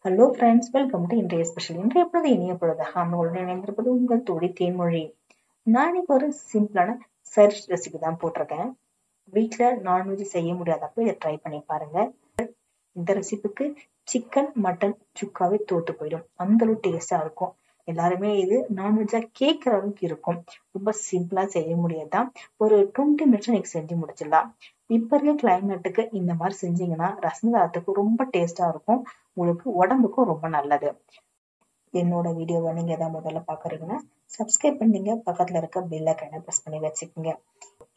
Hello friends, welcome to இன்றைய special. இன்றைய பொழுது இனிய பொழுதாக நம்மளுடன் இணைந்திருப்பது உங்கள் தோழி தேன்மொழி. நான் இன்னைக்கு ஒரு சிம்பிளான சைட் ரெசிபி தான் போட்டிருக்கேன். வீட்டில் நான்வெஜ் செய்ய முடியாதப்போ இதை ட்ரை பண்ணி பாருங்க. இந்த ரெசிபிக்கு சிக்கன் மட்டன் சுக்காவே தோத்து போயிடும், அந்த அளவு டேஸ்டா இருக்கும். எல்லாருமே இது நான்வெஜ்ஜா கேட்குற அளவுக்கு இருக்கும். ரொம்ப சிம்பிளா செய்ய முடியாதான், ஒரு 20 மினிட்ஸ் நீங்க செஞ்சு முடிச்சிடலாம். இப்ப இருக்க கிளைமேட்டுக்கு இந்த மாதிரி செஞ்சீங்கன்னா ரசம் சாதத்துக்கு ரொம்ப டேஸ்டா இருக்கும், உங்களுக்கு உடம்புக்கும் ரொம்ப நல்லது. என்னோட வீடியோவை நீங்க ஏதாவது முதல்ல பாக்குறீங்கன்னா சப்ஸ்கிரைப் பண்ணீங்க, பக்கத்துல இருக்க பெல் ஐகானை பிரஸ் பண்ணி வச்சுக்கோங்க.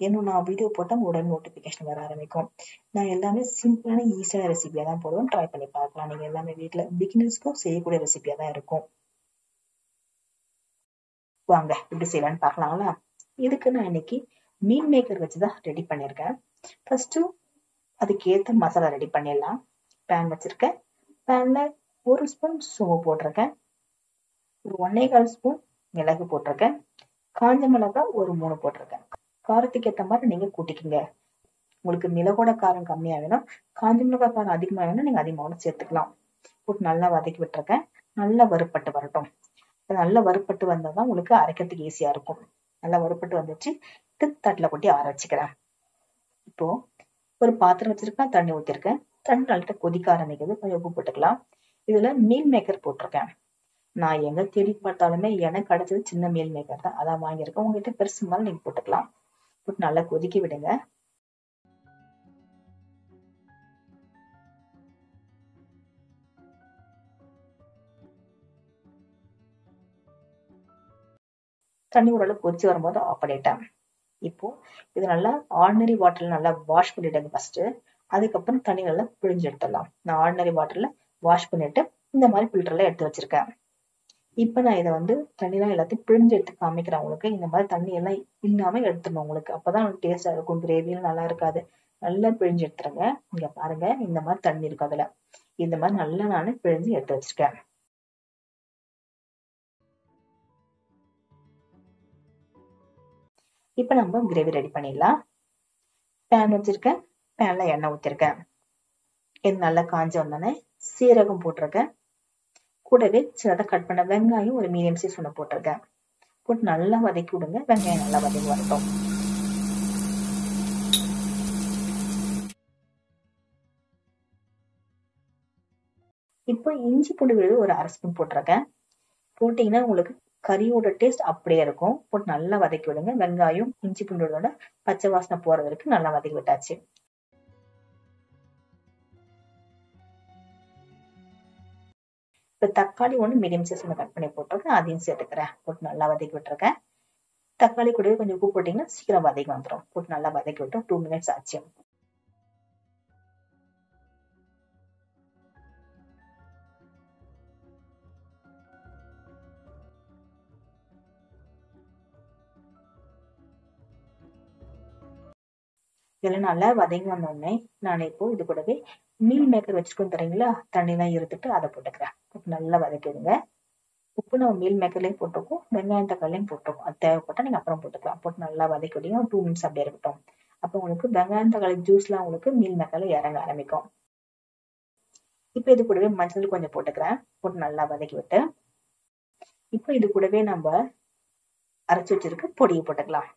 இன்னும் நான் வீடியோ போட்டால் உடனே நோட்டிபிகேஷன் வர ஆரம்பிக்கும். நான் எல்லாமே சிம்பிளான ஈஸியான ரெசிபியா தான் போடுவேன், ட்ரை பண்ணி பார்க்கலாம். நீங்க எல்லாமே வீட்டுல பிகினர்ஸ்க்கும் செய்யக்கூடிய ரெசிபியா தான் இருக்கும். வாங்க எப்படி செய்யலாம்னு பார்க்கலாங்களா. இதுக்கு நான் இன்னைக்கு மீல் மேக்கர் வச்சுதான் ரெடி பண்ணியிருக்கேன். ஃபர்ஸ்ட் அதுக்கு ஏத்த மசாலா ரெடி பண்ணிடலாம். பேன் வச்சிருக்கேன். பேன்ல 1 ஸ்பூன் சோம்பு போட்டிருக்கேன், ஒரு 1.25 ஸ்பூன் மிளகு போட்டிருக்கேன், காஞ்ச மிளகாய் ஒரு 3 போட்டிருக்கேன். காரத்துக்கு ஏற்ற மாதிரி நீங்க கூட்டிக்கங்க. உங்களுக்கு மிளகோட காரம் கம்மியா வேணும், காஞ்ச மிளகாய் காரம் அதிகமா வேணும், நீங்க அதிகமாக சேர்த்துக்கலாம். போட்டு நல்லா வதக்கி விட்டுருக்கேன். நல்லா வறுப்பட்டு வரட்டும். நல்லா வறுப்பட்டு வந்தாதான் உங்களுக்கு அரைக்கிறதுக்கு ஈஸியா இருக்கும். நல்லா வறுப்பட்டு வந்துச்சு. தட்டுல கொட்டி ஆற வச்சுக்கிறேன். இப்போ ஒரு பாத்திரம் வச்சிருக்கேன், தண்ணி ஊத்திருக்கேன். தண்ணி நல்லா கொதிக்க ஆரம்பிக்குது, கொஞ்சம் உப்பு போட்டுக்கலாம். இதுல மீல் மேக்கர் போட்டிருக்கேன். நான் எங்க தேடி பார்த்தாலுமே எனக்கு கிடைச்சது சின்ன மீல் மேக்கர் தான், அதான் வாங்கியிருக்கேன். உங்ககிட்ட பெருசு இருந்தாலும் நீங்க போட்டுக்கலாம். போட்டு நல்லா கொதிக்க விடுங்க. தண்ணி ஓரளவு கொதிச்சு வரும்போது ஆஃப் பண்ணிட்டேன். இப்போ இது நல்லா ஆர்டினரி வாட்டர்ல நல்லா வாஷ் பண்ணிடுங்க ஃபர்ஸ்ட். அதுக்கப்புறம் தண்ணி நல்லா பிழிஞ்சு எடுத்துடலாம். நான் ஆர்டினரி வாட்டர்ல வாஷ் பண்ணிட்டு இந்த மாதிரி ஃபில்டர்ல எடுத்து வச்சிருக்கேன். இப்ப நான் இதை தண்ணிலாம் எல்லாத்தையும் பிழிஞ்சு எடுத்து காமிக்கிறேன் உங்களுக்கு. இந்த மாதிரி தண்ணி எல்லாம் இல்லாம எடுத்துடணும் உங்களுக்கு, அப்பதான் டேஸ்டா இருக்கும். கிரேவியும் நல்லா இருக்காது. நல்லா பிழிஞ்சு எடுத்துருங்க. இங்க பாருங்க, இந்த மாதிரி தண்ணி இருக்கும் அதுல. இந்த மாதிரி நல்லா நான் பிழிஞ்சு எடுத்து வச்சிருக்கேன். இப்ப நம்ம கிரேவி ரெடி பண்ணிடலாம். பேன் வச்சிருக்கேன், பேன்ல எண்ணெய் ஊத்திருக்கேன். இது நல்லா காஞ்ச உடனே சீரகம் போட்டிருக்கேன். கூடவே சின்னதா கட் பண்ண வெங்காயம் ஒரு மீடியம் சைஸ் ஒண்ணு போட்டிருக்கேன். போட்டு நல்லா வதக்கி விடுங்க. வெங்காயம் நல்லா வதக்கி வரட்டும். இப்போ இஞ்சி பூண்டு விழுது ஒரு 1/2 ஸ்பூன் போட்டிருக்கேன். போட்டீங்கன்னா உங்களுக்கு கறியோட டேஸ்ட் அப்படியே இருக்கும். போட்டு நல்லா வதக்கி விடுங்க. வெங்காயம் இஞ்சி பூண்டோட பச்சை வாசனை போற வரைக்கும் நல்லா வதக்கி விட்டாச்சு. இப்ப தக்காளி ஒண்ணு மீடியம் சைஸ் ஒண்ணு கட் பண்ணி போட்டிருக்கேன், அதையும் சேர்த்துக்கிறேன். போட்டு நல்லா வதக்கி விட்டுருக்கேன். தக்காளி கூடவே கொஞ்சம் உப்பு போட்டீங்கன்னா சீக்கிரம் வதக்கி வந்துடும். போட்டு நல்லா வதக்கி விட்டோம். 2 மினிட்ஸ் ஆச்சு. இதெல்லாம் நல்லா வதங்கி வந்தோடனே நான் இப்போ இது கூடவே மீல் மேக்கர் வச்சுக்கோன்னு தரீங்களா, தண்ணி எல்லாம் இருந்துட்டு அதை போட்டுக்கிறேன். நல்லா வதக்கிடுங்க. உப்பு நம்ம மீல் மேக்கர்லயும் போட்டிருக்கோம், வெங்காயம் தக்காளியும் போட்டிருக்கோம். அது தேவைப்பட்டா நீங்க அப்புறம் போட்டுக்கலாம். போட்டு நல்லா வதக்கி விட்டீங்க. 2 மினிட்ஸ் அப்படியே இருக்கட்டும். அப்போ உங்களுக்கு வெங்காயம் தக்காளி ஜூஸ்லாம் உங்களுக்கு மீல் மேக்கர்ல இறங்க ஆரம்பிக்கும். இப்ப இது கூடவே மஞ்சள் கொஞ்சம் போட்டுக்கிறேன். போட்டு நல்லா வதக்கி விட்டு இப்போ இது கூடவே நம்ம அரைச்சு வச்சிருக்க பொடியை போட்டுக்கலாம்.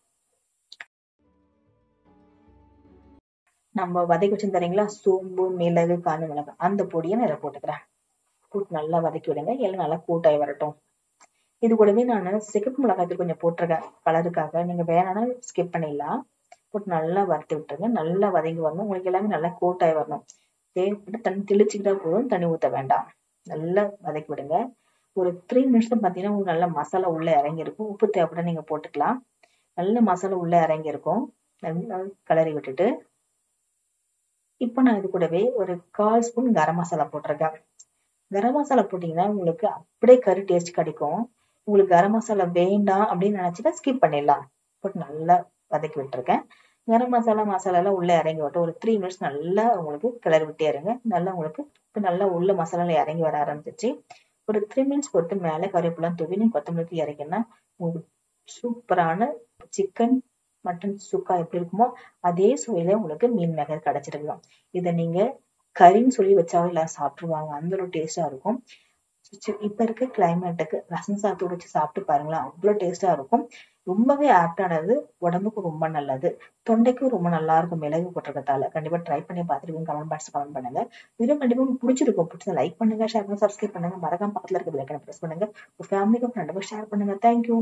நம்ம வதக்கி வச்சு தரீங்களா, சோம்பு மிளகு காஞ்ச மிளகு, அந்த பொடியை நான் இதை போட்டுக்கிறேன். போட்டு நல்லா வதக்கி விடுங்க. எல்லாம் நல்லா கூட்டாய் வரட்டும். இது கூடவே நான் சிகப்பு மிளகாய் கொஞ்சம் போட்டிருக்கேன் கலருக்காக, நீங்க வேணாம்னா ஸ்கிப் பண்ணிடலாம். போட்டு நல்லா வறுத்து விட்டுருங்க. நல்லா வதங்கி வரணும். உங்களுக்கு எல்லாமே நல்லா கூட்டாய் வரணும். தேவைப்பட்டு தண்ணி தெளிச்சுக்கிட்டா போதும், தண்ணி ஊற்ற வேண்டாம். நல்லா வதக்கி விடுங்க. ஒரு 3 மினிட்ஸ் பாத்தீங்கன்னா உங்களுக்கு நல்ல மசாலா உள்ள இறங்கி இருக்கும். உப்பு தேவைப்பட்டா நீங்க போட்டுக்கலாம். நல்ல மசாலா உள்ள இறங்கி இருக்கும். நல்லா கிளறி விட்டுட்டு இப்போ நான் இது கூடவே ஒரு 1/4 ஸ்பூன் கரம் மசாலா போட்டிருக்கேன். கரம் மசாலா போட்டீங்கன்னா உங்களுக்கு அப்படியே கறி டேஸ்ட் கிடைக்கும். உங்களுக்கு கரம் மசாலா வேண்டாம் அப்படின்னு நினைச்சுட்டா ஸ்கிப் பண்ணிடலாம். போட்டு நல்லா வதக்கி விட்டுருக்கேன். கரம் மசாலா எல்லாம் உள்ள இறங்கி விட்டு ஒரு 3 மினிட்ஸ் நல்லா உங்களுக்கு கிளறி விட்டே இருங்க. நல்லா உங்களுக்கு இப்போ நல்லா உள்ள மசாலால இறங்கி வர ஆரம்பிச்சிச்சு. ஒரு 3 மினிட்ஸ் போட்டு மேலே கருவேப்பிலாம் தூவி நீங்க கொத்தமல்லி இறக்கினா உங்களுக்கு சூப்பரான சிக்கன் மட்டன் சுக்கா எப்படி இருக்குமோ அதே சுவையில உங்களுக்கு மீன் மேக்கர் கிடைச்சிருக்கலாம். இதை நீங்க கறின்னு சொல்லி வச்சாலும் எல்லாரும் சாப்பிட்டுருவாங்க. அந்த ஒரு டேஸ்டா இருக்கும். இப்ப இருக்க கிளைமேட்டுக்கு ரசம் சாதத்தோட வச்சு சாப்பிட்டு பாருங்களேன், அவ்வளவு டேஸ்டா இருக்கும். ரொம்பவே ஆப்டானது, உடம்புக்கு ரொம்ப நல்லது, தொண்டைக்கும் ரொம்ப நல்லா இருக்கும் மிளகு போட்டிருக்கதால. கண்டிப்பா ட்ரை பண்ணி பார்த்துட்டு கமெண்ட் பாக்ஸ் கமெண்ட் பண்ணுங்க. வீடியோ கண்டிப்பா உங்களுக்கு பிடிச்சிருக்கும். பிடிச்சா லைக் பண்ணுங்க, ஷேர் பண்ணுங்க, சப்ஸ்கிரைப் பண்ணுங்க, மறக்காம பக்கத்துல இருக்க பெல் ஐகானை பிரஸ் பண்ணுங்க. உங்க ஃபேமிலிக்கும் ஃப்ரெண்டுக்கும் ஷேர் பண்ணுங்க. தேங்க்யூ.